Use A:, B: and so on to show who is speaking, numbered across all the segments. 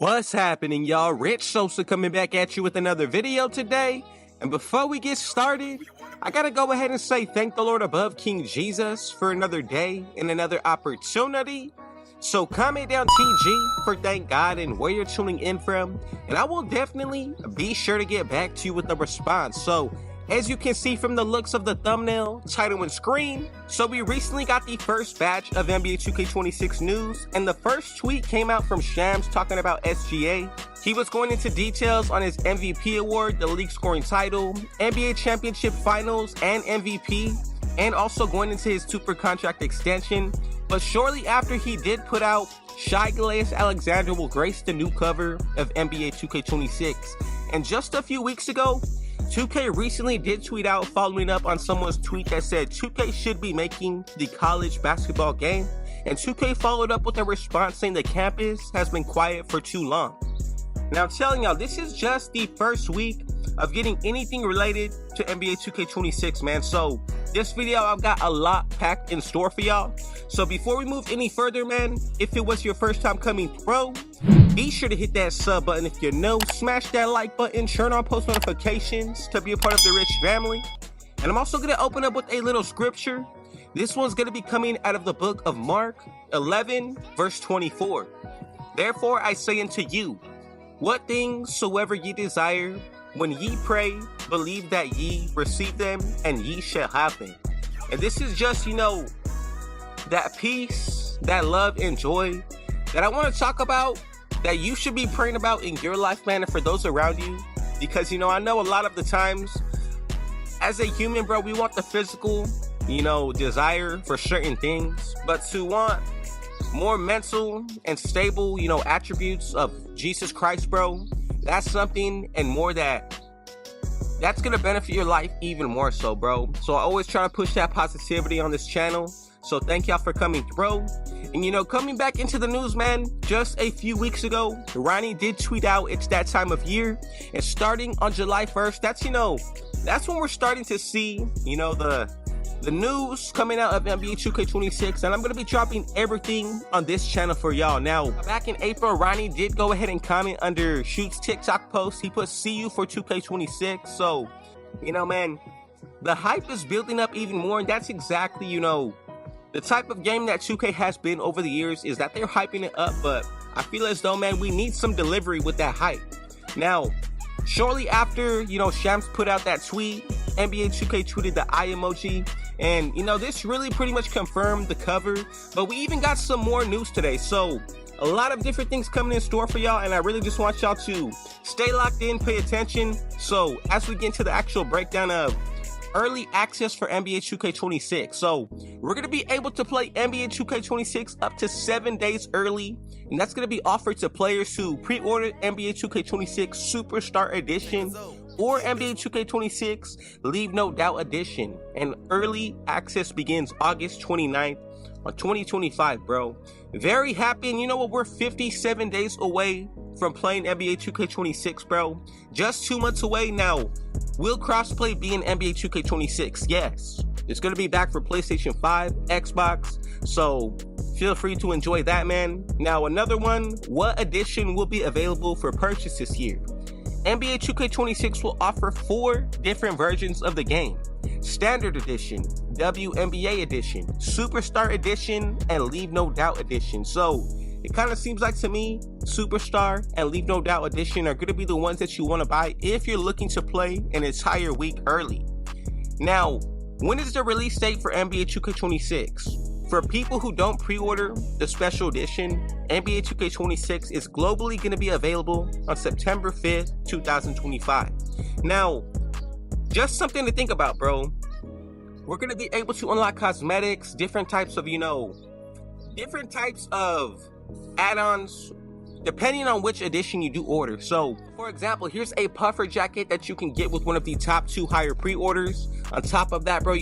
A: What's happening, y'all? Rich Sosa coming back at you with another video today. And before we get started, I gotta go ahead and say thank the Lord above, King Jesus, for another day and another opportunity. So comment down TG for thank God and where you're tuning in from, and I will definitely be sure to get back to you with a response. So as you can see from the looks of the thumbnail, title, and screen, so we recently got the first batch of NBA 2K26 news, and the first tweet came out from Shams talking about SGA. He was going into details on his MVP award, the league scoring title, NBA championship finals, and MVP, and also going into his super contract extension. But shortly after, he did put out Shai Gilgeous-Alexander will grace the new cover of NBA 2K26. And just a few weeks ago, 2K recently did tweet out following up on someone's tweet that said 2K should be making the college basketball game, and 2K followed up with a response saying the campus has been quiet for too long. Now I'm telling y'all, this is just the first week of getting anything related to NBA 2K26, man. So this video, I've got a lot packed in store for y'all. So before we move any further, man, if it was your first time coming through, be sure to hit that sub button. If you're new, smash that like button, turn on post notifications to be a part of the Rich family. And I'm also going to open up with a little scripture. This one's going to be coming out of the book of Mark 11, verse 24. Therefore I say unto you, what things soever ye desire, when ye pray, believe that ye receive them, and ye shall have them. And this is just, that peace, that love and joy that I want to talk about, that you should be praying about in your life, man, and for those around you. Because, I know a lot of the times, as a human, bro, we want the physical, desire for certain things. But to want more mental and stable, attributes of Jesus Christ, bro, that's something and more that's gonna benefit your life even more so, bro. So I always try to push that positivity on this channel. So thank y'all for coming through. And coming back into the news, man, just a few weeks ago, Ronnie did tweet out it's that time of year. And starting on July 1st, that's when we're starting to see, the news coming out of NBA 2K26, and I'm going to be dropping everything on this channel for y'all. Now, back in April, Ronnie did go ahead and comment under Shoot's TikTok post. He put, see you for 2K26. So, man, the hype is building up even more, and that's exactly, the type of game that 2K has been over the years, is that they're hyping it up, but I feel as though, man, we need some delivery with that hype. Now, shortly after, Shams put out that tweet, NBA 2K tweeted the eye emoji, and this really pretty much confirmed the cover. But we even got some more news today, so a lot of different things coming in store for y'all, and I really just want y'all to stay locked in, pay attention. So as we get into the actual breakdown of early access for NBA 2K26, so we're going to be able to play NBA 2K26 up to 7 days early, and that's going to be offered to players who pre-ordered NBA 2K26 Superstar Edition or NBA 2K26 Leave No Doubt Edition. And early access begins August 29th on 2025, bro. Very happy, and you know what, we're 57 days away from playing NBA 2K26, bro. Just 2 months away. Now, will crossplay be in NBA 2K26? Yes. It's going to be back for PlayStation 5, Xbox, so feel free to enjoy that, man. Now, another one, what edition will be available for purchase this year? NBA 2K26 will offer 4 different versions of the game: Standard Edition, WNBA Edition, Superstar Edition, and Leave No Doubt Edition. So it kind of seems like to me, Superstar and Leave No Doubt Edition are going to be the ones that you want to buy if you're looking to play an entire week early. Now, when is the release date for NBA 2K26? For people who don't pre-order the special edition, NBA 2K26 is globally going to be available on September 5th, 2025. Now, just something to think about, bro. We're going to be able to unlock cosmetics, different types of, different types of add-ons, depending on which edition you do order. So, for example, here's a puffer jacket that you can get with one of the top 2 higher pre-orders. On top of that, bro,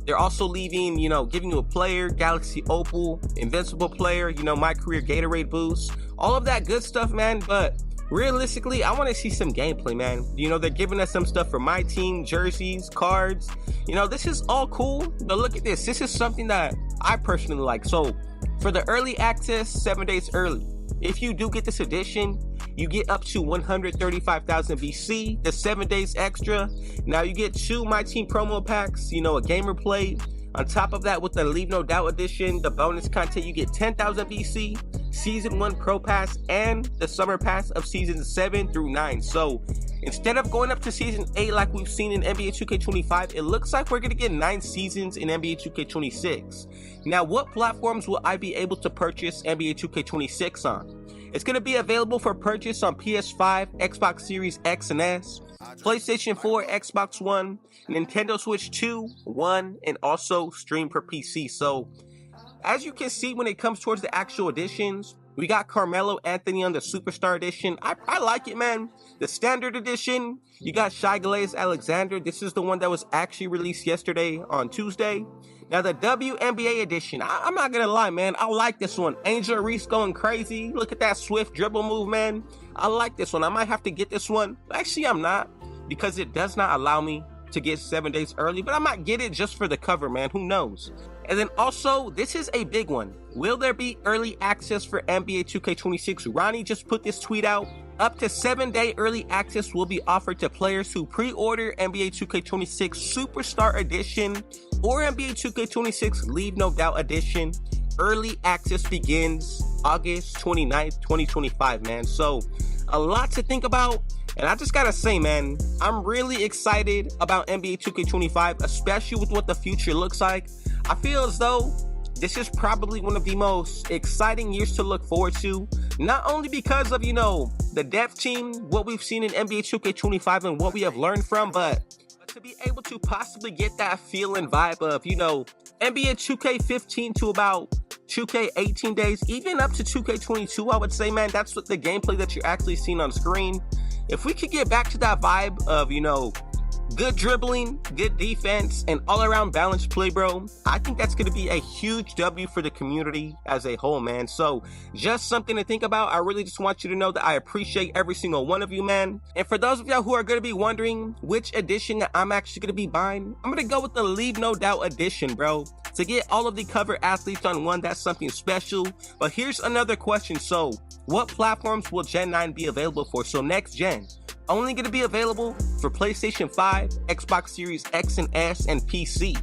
A: they're also leaving, giving you a player, Galaxy Opal, Invincible player, MyCareer Gatorade boost, all of that good stuff, man. But realistically, I want to see some gameplay, man. They're giving us some stuff for MYTEAM, jerseys, cards. This is all cool, but look at this. This is something that I personally like. So for the early access, 7 days early, If you do get this edition, you get up to 135,000 VC, the 7 days extra. Now you get 2 MYTEAM promo packs, you know, a gamer plate. On top of that, with the Leave No Doubt edition, the bonus content, you get 10,000 VC, Season 1 Pro Pass, and the Summer Pass of Seasons 7 through 9. So, instead of going up to Season 8 like we've seen in NBA 2K25, it looks like we're going to get 9 seasons in NBA 2K26. Now, what platforms will I be able to purchase NBA 2K26 on? It's going to be available for purchase on PS5, Xbox Series X and S, PlayStation 4, Xbox One, Nintendo Switch 2, 1, and also stream per PC. So, as you can see, when it comes towards the actual editions, we got Carmelo Anthony on the Superstar Edition. I like it, man. The Standard Edition, you got Shai Gilgeous-Alexander. This is the one that was actually released yesterday on Tuesday. Now, the WNBA Edition, I'm not going to lie, man. I like this one. Angel Reese going crazy. Look at that swift dribble move, man. I like this one. I might have to get this one. Actually, I'm not, because it does not allow me to get 7 days early, but I might get it just for the cover, man. Who knows? And then also, this is a big one. Will there be early access for NBA 2K26? Ronnie just put this tweet out. Up to 7-day early access will be offered to players who pre-order NBA 2K26 Superstar Edition or NBA 2K26 Leave No Doubt Edition. Early access begins August 29th, 2025, man. So, a lot to think about. And I just gotta say, man, I'm really excited about NBA 2K25, especially with what the future looks like. I feel as though this is probably one of the most exciting years to look forward to, not only because of, you know, the dev team, what we've seen in NBA 2K25 and what we have learned from, but to be able to possibly get that feel and vibe of, you know, NBA 2K15 to about 2K18 days, even up to 2K22, I would say, man, that's what the gameplay that you're actually seeing on screen. If we could get back to that vibe of, you know, good dribbling, good defense, and all-around balanced play, bro, I think that's going to be a huge W for the community as a whole, man. So, just something to think about. I really just want you to know that I appreciate every single one of you, man. And for those of y'all who are going to be wondering which edition that I'm actually going to be buying, I'm going to go with the Leave No Doubt edition, bro. To get all of the cover athletes on one, that's something special. But here's another question. So, what platforms will Gen 9 be available for? So, next gen, only going to be available for PlayStation 5, Xbox Series X and S, and PC.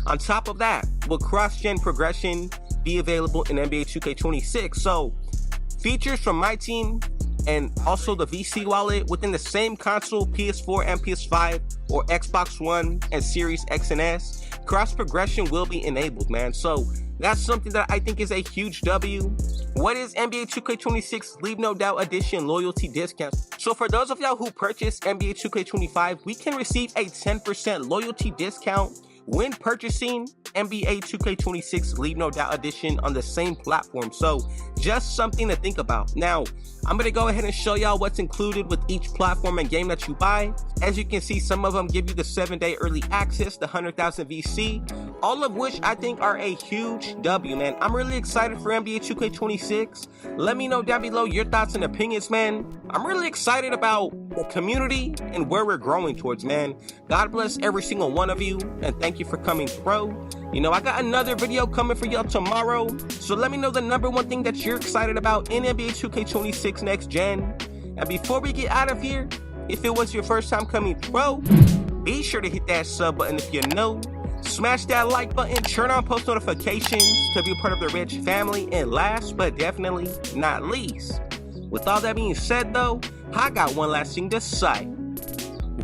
A: On top of that, will cross-gen progression be available in NBA 2K26? So, features from MYTEAM and also the VC wallet within the same console, PS4 and PS5, or Xbox One and Series X and S, cross progression will be enabled, man. So that's something that I think is a huge W. What is NBA 2K26 Leave No Doubt Edition loyalty discount? So for those of y'all who purchase NBA 2K25, we can receive a 10% loyalty discount when purchasing NBA 2K26 Leave No Doubt Edition on the same platform. So just something to think about. Now, I'm going to go ahead and show y'all what's included with each platform and game that you buy. As you can see, some of them give you the 7-day early access, the 100,000 VC, all of which I think are a huge W, man. I'm really excited for NBA 2K26. Let me know down below your thoughts and opinions, man. I'm really excited about the community and where we're growing towards, man. God bless every single one of you, and thank you for coming through. You know, I got another video coming for y'all tomorrow, so let me know the #1 thing that you're excited about in NBA 2K26 next gen. And before we get out of here, if it was your first time coming through, be sure to hit that sub button if you're new. Smash that like button, turn on post notifications to be a part of the Rich family. And last but definitely not least, with all that being said though, I got one last thing to say.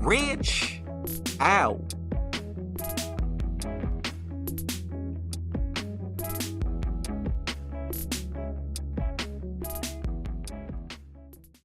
A: Rich out.